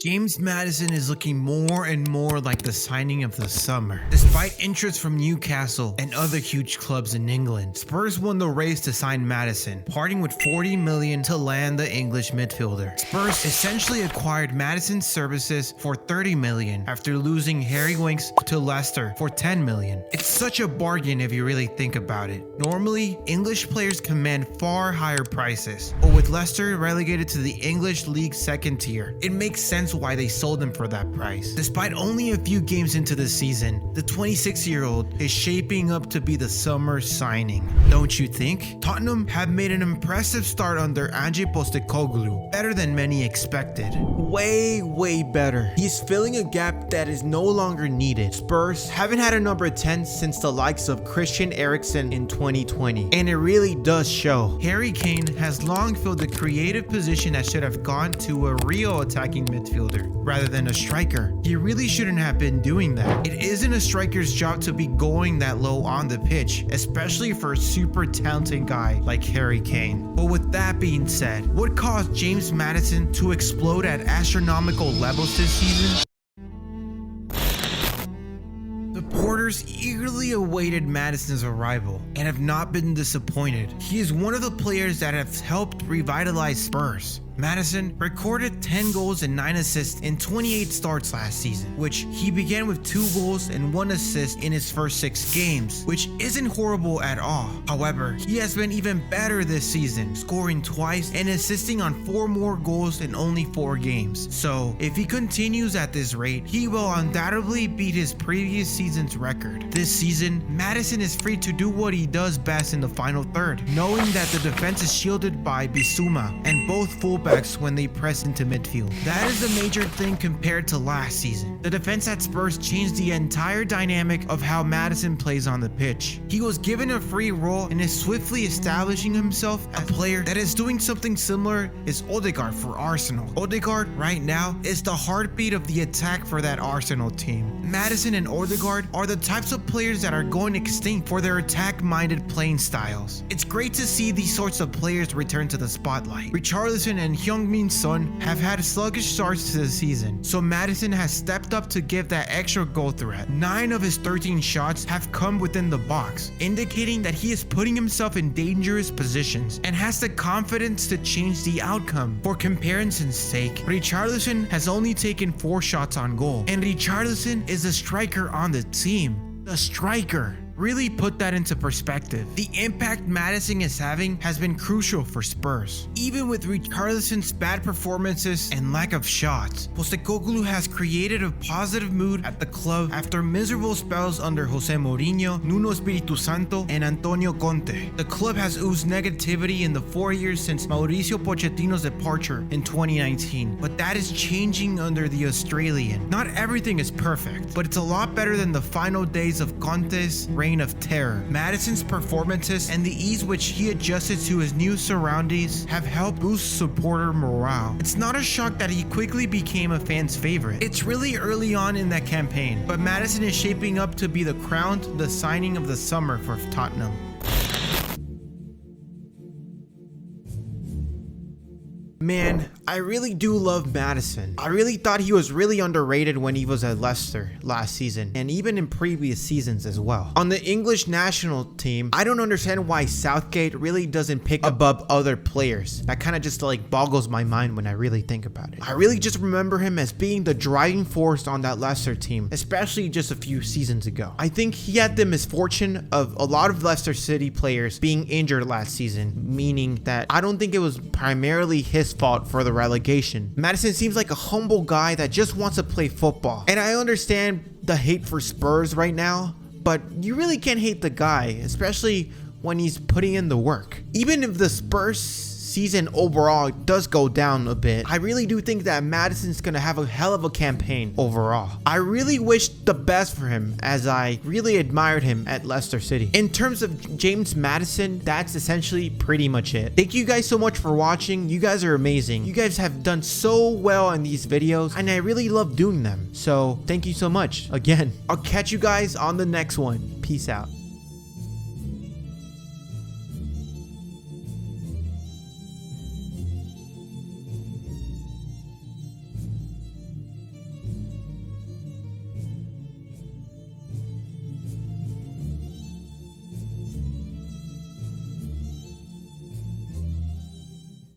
James Maddison is looking more and more like the signing of the summer. Despite interest from Newcastle and other huge clubs in England, Spurs won the race to sign Maddison, parting with 40 million to land the English midfielder. Spurs essentially acquired Maddison's services for 30 million after losing Harry Winks to Leicester for 10 million. It's such a bargain if you really think about it. Normally, English players command far higher prices, but with Leicester relegated to the English League second tier, it makes sense why they sold him for that price. Despite only a few games into the season, the 26-year-old is shaping up to be the summer signing. Don't you think? Tottenham have made an impressive start under Ange Postecoglou, better than many expected. Way better. He's filling a gap that is no longer needed. Spurs haven't had a number 10 since the likes of Christian Eriksen in 2020, and it really does show. Harry Kane has long filled the creative position that should have gone to a real attacking midfielder rather than a striker. He really shouldn't have been doing that. It isn't a striker's job to be going that low on the pitch, especially for a super talented guy like Harry Kane. But with that being said, what caused James Maddison to explode at astronomical levels this season? Supporters eagerly awaited Maddison's arrival and have not been disappointed. He is one of the players that have helped revitalize Spurs. Maddison recorded 10 goals and 9 assists in 28 starts last season, which he began with 2 goals and 1 assist in his first 6 games, which isn't horrible at all. However, he has been even better this season, scoring twice and assisting on 4 more goals in only 4 games. So, if he continues at this rate, he will undoubtedly beat his previous season's record. This season, Maddison is free to do what he does best in the final third, knowing that the defense is shielded by Bissouma and both fullbacks when they press into midfield. That is a major thing compared to last season. The defense at Spurs changed the entire dynamic of how Maddison plays on the pitch. He was given a free role and is swiftly establishing himself as a player that is doing something similar is Odegaard for Arsenal. Odegaard right now is the heartbeat of the attack for that Arsenal team. Maddison and Odegaard are the types of players that are going extinct for their attack-minded playing styles. It's great to see these sorts of players return to the spotlight. Richarlison and Heung-min Son have had sluggish starts to the season, so Maddison has stepped up to give that extra goal threat. 9 of his 13 shots have come within the box, indicating that he is putting himself in dangerous positions and has the confidence to change the outcome. For comparison's sake, Richarlison has only taken 4 shots on goal, and Richarlison is a striker on the team. The striker. Really put that into perspective. The impact Maddison is having has been crucial for Spurs. Even with Richarlison's bad performances and lack of shots, Postecoglou has created a positive mood at the club after miserable spells under Jose Mourinho, Nuno Espiritu Santo, and Antonio Conte. The club has oozed negativity in the 4 years since Mauricio Pochettino's departure in 2019, but that is changing under the Australian. Not everything is perfect, but it's a lot better than the final days of Conte's reign of terror. Maddison's performances and the ease which he adjusted to his new surroundings have helped boost supporter morale. It's not a shock that he quickly became a fan's favorite. It's really early on in that campaign, but Maddison is shaping up to be the signing of the summer for Tottenham. Man, I really do love Maddison. I really thought he was really underrated when he was at Leicester last season, and even in previous seasons as well. On the English national team, I don't understand why Southgate really doesn't pick above other players. That kind of just like boggles my mind when I really think about it. I really just remember him as being the driving force on that Leicester team, especially just a few seasons ago. I think he had the misfortune of a lot of Leicester City players being injured last season, meaning that I don't think it was primarily his fault for the relegation. Maddison seems like a humble guy that just wants to play football. And I understand the hate for Spurs right now, but you really can't hate the guy, especially when he's putting in the work. Even if the Spurs season overall does go down a bit, I really do think that Maddison's gonna have a hell of a campaign overall. I really wish the best for him, as I really admired him at Leicester City. In terms of James Maddison, that's essentially pretty much it. Thank you guys so much for watching. You guys are amazing. You guys have done so well in these videos, and I really love doing them. So thank you so much. Again, I'll catch you guys on the next one. Peace out.